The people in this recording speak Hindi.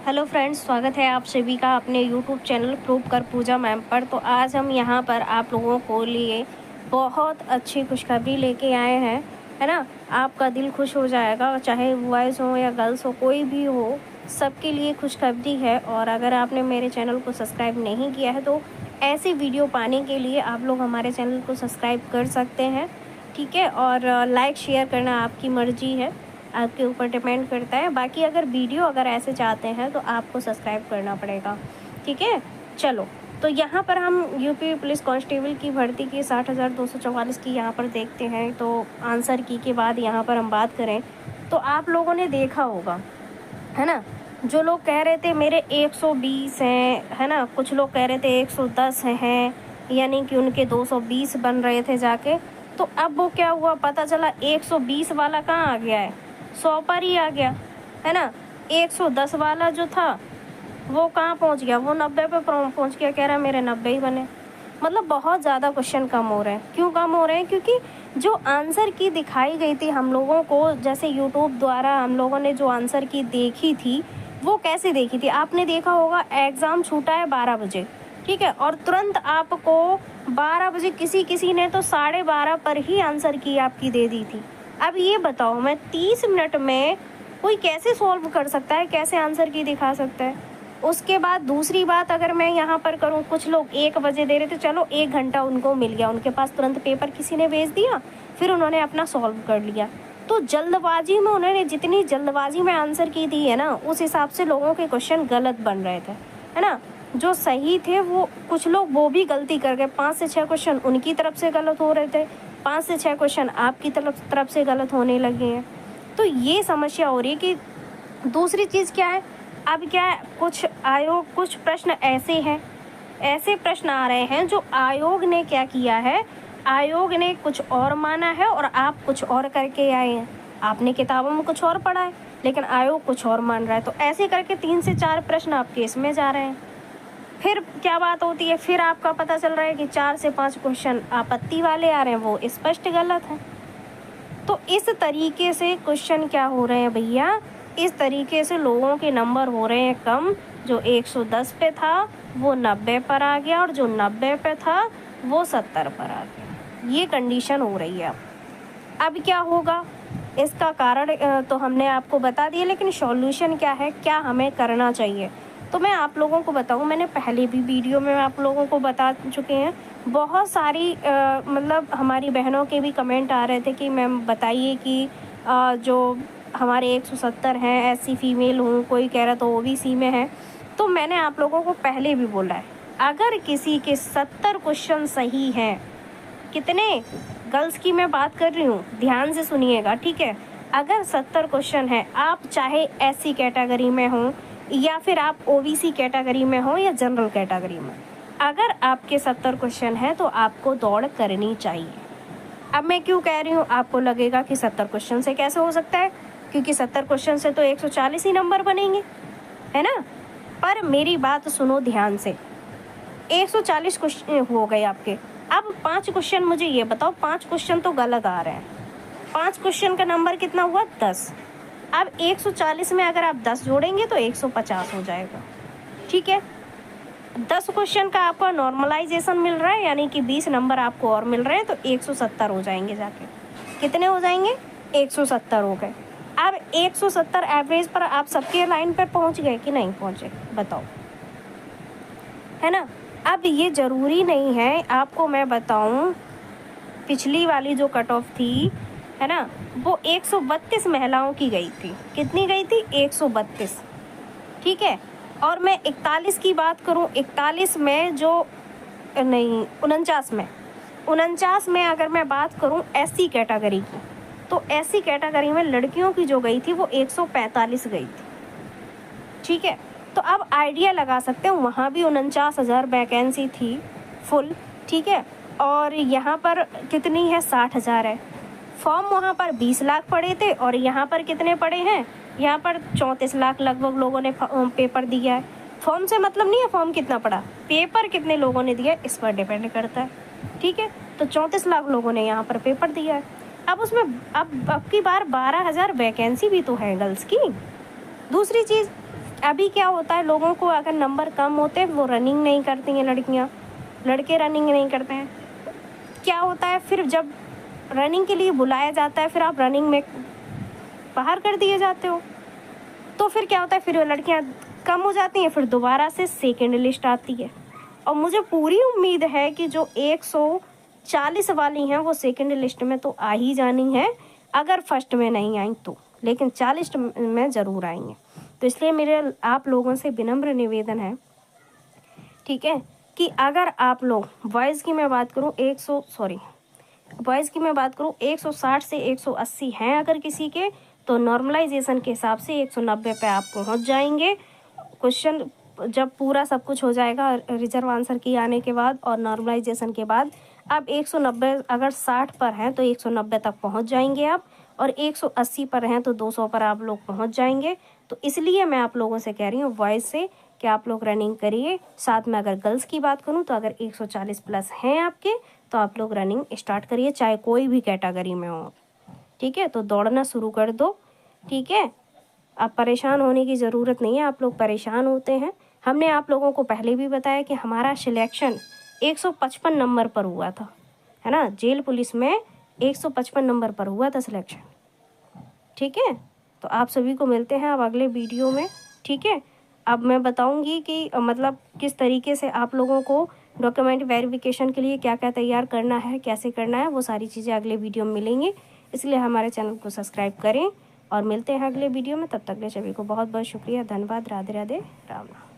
हेलो फ्रेंड्स, स्वागत है आप सभी का अपने यूट्यूब चैनल प्रूव कर पूजा मैम पर। तो आज हम यहाँ पर आप लोगों को लिए बहुत अच्छी खुशखबरी लेके आए हैं, है ना। आपका दिल खुश हो जाएगा, चाहे बॉयज़ हो या गर्ल्स हो, कोई भी हो, सबके लिए खुशखबरी है। और अगर आपने मेरे चैनल को सब्सक्राइब नहीं किया है तो ऐसी वीडियो पाने के लिए आप लोग हमारे चैनल को सब्सक्राइब कर सकते हैं, ठीक है। और लाइक शेयर करना आपकी मर्जी है, आपके ऊपर डिपेंड करता है। बाकी अगर वीडियो अगर ऐसे चाहते हैं तो आपको सब्सक्राइब करना पड़ेगा, ठीक है। चलो, तो यहाँ पर हम यूपी पुलिस कांस्टेबल की भर्ती की 60,244 की यहाँ पर देखते हैं। तो आंसर की के बाद यहाँ पर हम बात करें तो आप लोगों ने देखा होगा, है ना। जो लोग कह रहे थे मेरे 120 हैं, है ना, कुछ लोग कह रहे थे 110 हैं, यानी कि उनके 220 बन रहे थे जाके। तो अब वो क्या हुआ, पता चला 120 वाला कहाँ आ गया है, 100 पर ही आ गया, है ना। 110 वाला जो था वो कहाँ पहुँच गया, वो 90 पे पहुँच गया, कह रहा है मेरे 90 ही बने। मतलब बहुत ज़्यादा क्वेश्चन कम हो रहे हैं। क्यों कम हो रहे हैं? क्योंकि जो आंसर की दिखाई गई थी हम लोगों को, जैसे यूट्यूब द्वारा हम लोगों ने जो आंसर की देखी थी वो कैसे देखी थी, आपने देखा होगा। एग्ज़ाम छूटा है 12 बजे, ठीक है, और तुरंत आपको 12 बजे किसी ने तो 12:30 पर ही आंसर की आपकी दे दी थी। अब ये बताओ, मैं 30 मिनट में कोई कैसे सॉल्व कर सकता है, कैसे आंसर की दिखा सकता है। उसके बाद दूसरी बात अगर मैं यहाँ पर करूँ, कुछ लोग 1 बजे दे रहे थे, चलो 1 घंटा उनको मिल गया, उनके पास तुरंत पेपर किसी ने भेज दिया, फिर उन्होंने अपना सॉल्व कर लिया। तो जल्दबाजी में उन्होंने जितनी जल्दबाजी में आंसर की दी है ना, उस हिसाब से लोगों के क्वेश्चन गलत बन रहे थे, है ना। जो सही थे वो कुछ लोग वो भी गलती कर गए, 5 से 6 क्वेश्चन उनकी तरफ से गलत हो रहे थे, 5 से 6 क्वेश्चन आपकी तरफ से गलत होने लगे हैं। तो ये समस्या हो रही है कि दूसरी चीज़ क्या है, अब क्या है, कुछ प्रश्न ऐसे प्रश्न आ रहे हैं जो आयोग ने क्या किया है, आयोग ने कुछ और माना है और आप कुछ और करके आए हैं। आपने किताबों में कुछ और पढ़ा है लेकिन आयोग कुछ और मान रहा है। तो ऐसे करके 3 से 4 प्रश्न आपके इसमें जा रहे हैं। फिर क्या बात होती है, फिर आपका पता चल रहा है कि 4 से 5 क्वेश्चन आपत्ति वाले आ रहे हैं, वो स्पष्ट गलत है। तो इस तरीके से क्वेश्चन क्या हो रहे हैं भैया, इस तरीके से लोगों के नंबर हो रहे हैं कम। जो 110 पे था वो 90 पर आ गया और जो 90 पे था वो 70 पर आ गया। ये कंडीशन हो रही है। अब क्या होगा, इसका कारण तो हमने आपको बता दिया, लेकिन सॉल्यूशन क्या है, क्या हमें करना चाहिए, तो मैं आप लोगों को बताऊं। मैंने पहले भी वीडियो में आप लोगों को बता चुके हैं। बहुत सारी मतलब हमारी बहनों के भी कमेंट आ रहे थे कि मैम बताइए कि जो हमारे 170 हैं, एससी फीमेल हूँ, कोई कह रहा तो ओबीसी में है। तो मैंने आप लोगों को पहले भी बोला है, अगर किसी के 70 क्वेश्चन सही हैं, कितने, गर्ल्स की मैं बात कर रही हूँ, ध्यान से सुनिएगा, ठीक है। अगर 70 क्वेश्चन है, आप चाहे एससी कैटेगरी में हो या फिर आप ओबीसी कैटेगरी में हो या जनरल कैटेगरी में, अगर आपके 70 क्वेश्चन है तो आपको दौड़ करनी चाहिए। अब मैं क्यों कह रही हूँ, आपको लगेगा कि 70 क्वेश्चन से कैसे हो सकता है, क्योंकि 70 क्वेश्चन से तो 140 ही नंबर बनेंगे, है ना। पर मेरी बात सुनो ध्यान से, 140 क्वेश्चन हो गए आपके। अब 5 क्वेश्चन, मुझे ये बताओ, 5 क्वेश्चन तो गलत आ रहे हैं, 5 क्वेश्चन का नंबर कितना हुआ, 10। अब 140 में अगर आप 10 जोड़ेंगे तो 150 हो जाएगा, ठीक है। 10 क्वेश्चन का आपका नॉर्मलाइजेशन मिल रहा है, यानी कि 20 नंबर आपको और मिल रहे हैं, तो 170 हो जाएंगे जाके। कितने हो जाएंगे, 170 हो गए। अब 170 एवरेज पर आप सबके लाइन पर पहुंच गए कि नहीं पहुंचे, बताओ, है ना। अब ये ज़रूरी नहीं है, आपको मैं बताऊं, पिछली वाली जो कट ऑफ थी, है ना, वो 132 महिलाओं की गई थी। कितनी गई थी, 132, ठीक है। और मैं 41 की बात करूं, 41 में जो नहीं 49 में अगर मैं बात करूं एससी कैटेगरी की, तो एससी कैटेगरी में लड़कियों की जो गई थी वो 145 गई थी, ठीक है। तो अब आइडिया लगा सकते हैं, वहाँ भी 49,000 वैकेंसी थी फुल, ठीक है। और यहाँ पर कितनी है, 60,000 है। फॉर्म वहाँ पर 20 लाख पड़े थे और यहाँ पर कितने पड़े हैं, यहाँ पर 34 लाख लगभग लोगों ने पेपर दिया है। फॉर्म से मतलब नहीं है फॉर्म कितना पड़ा, पेपर कितने लोगों ने दिया इस पर डिपेंड करता है, ठीक है। तो 34 लाख लोगों ने यहाँ पर पेपर दिया है। अब उसमें अब की बार 12,000 वैकेंसी भी तो है गर्ल्स की। दूसरी चीज़, अभी क्या होता है, लोगों को अगर नंबर कम होते हैं वो रनिंग नहीं करती हैं लड़कियां, लड़के रनिंग नहीं करते हैं। क्या होता है फिर जब रनिंग के लिए बुलाया जाता है फिर आप रनिंग में बाहर कर दिए जाते हो, तो फिर क्या होता है, फिर लड़कियां कम हो जाती हैं, फिर दोबारा से सेकेंड लिस्ट आती है। और मुझे पूरी उम्मीद है कि जो 140 वाली हैं वो सेकेंड लिस्ट में तो आ ही जानी है, अगर फर्स्ट में नहीं आई तो, लेकिन 40 में ज़रूर आएंगे। तो इसलिए मेरे आप लोगों से विनम्र निवेदन है, ठीक है, कि अगर आप लोग बॉयज़ की मैं बात करूँ 160 से 180 हैं अगर किसी के, तो नॉर्मलाइजेशन के हिसाब से 190 पे आप पहुंच जाएंगे। क्वेश्चन जब पूरा सब कुछ हो जाएगा रिजर्व आंसर की आने के बाद और नॉर्मलाइजेशन के बाद, अब 190 अगर 60 पर हैं तो 190 तक पहुंच जाएंगे आप, और 180 पर हैं तो 200 पर आप लोग पहुंच जाएंगे। तो इसलिए मैं आप लोगों से कह रही हूँ बॉयज़ से कि आप लोग रनिंग करिए। साथ में अगर गर्ल्स की बात करूँ तो अगर 140 प्लस हैं आपके तो आप लोग रनिंग स्टार्ट करिए, चाहे कोई भी कैटेगरी में हो, ठीक है। तो दौड़ना शुरू कर दो, ठीक है। अब परेशान होने की ज़रूरत नहीं है, आप लोग परेशान होते हैं। हमने आप लोगों को पहले भी बताया कि हमारा सिलेक्शन 155 नंबर पर हुआ था, है ना, जेल पुलिस में 155 नंबर पर हुआ था सिलेक्शन, ठीक है। तो आप सभी को मिलते हैं अब अगले वीडियो में, ठीक है। अब मैं बताऊंगी कि मतलब किस तरीके से आप लोगों को डॉक्यूमेंट वेरिफिकेशन के लिए क्या क्या तैयार करना है, कैसे करना है, वो सारी चीज़ें अगले वीडियो में मिलेंगी। इसलिए हमारे चैनल को सब्सक्राइब करें और मिलते हैं अगले वीडियो में। तब तक के सभी को बहुत बहुत शुक्रिया, धन्यवाद, राधे राधे, राम राम।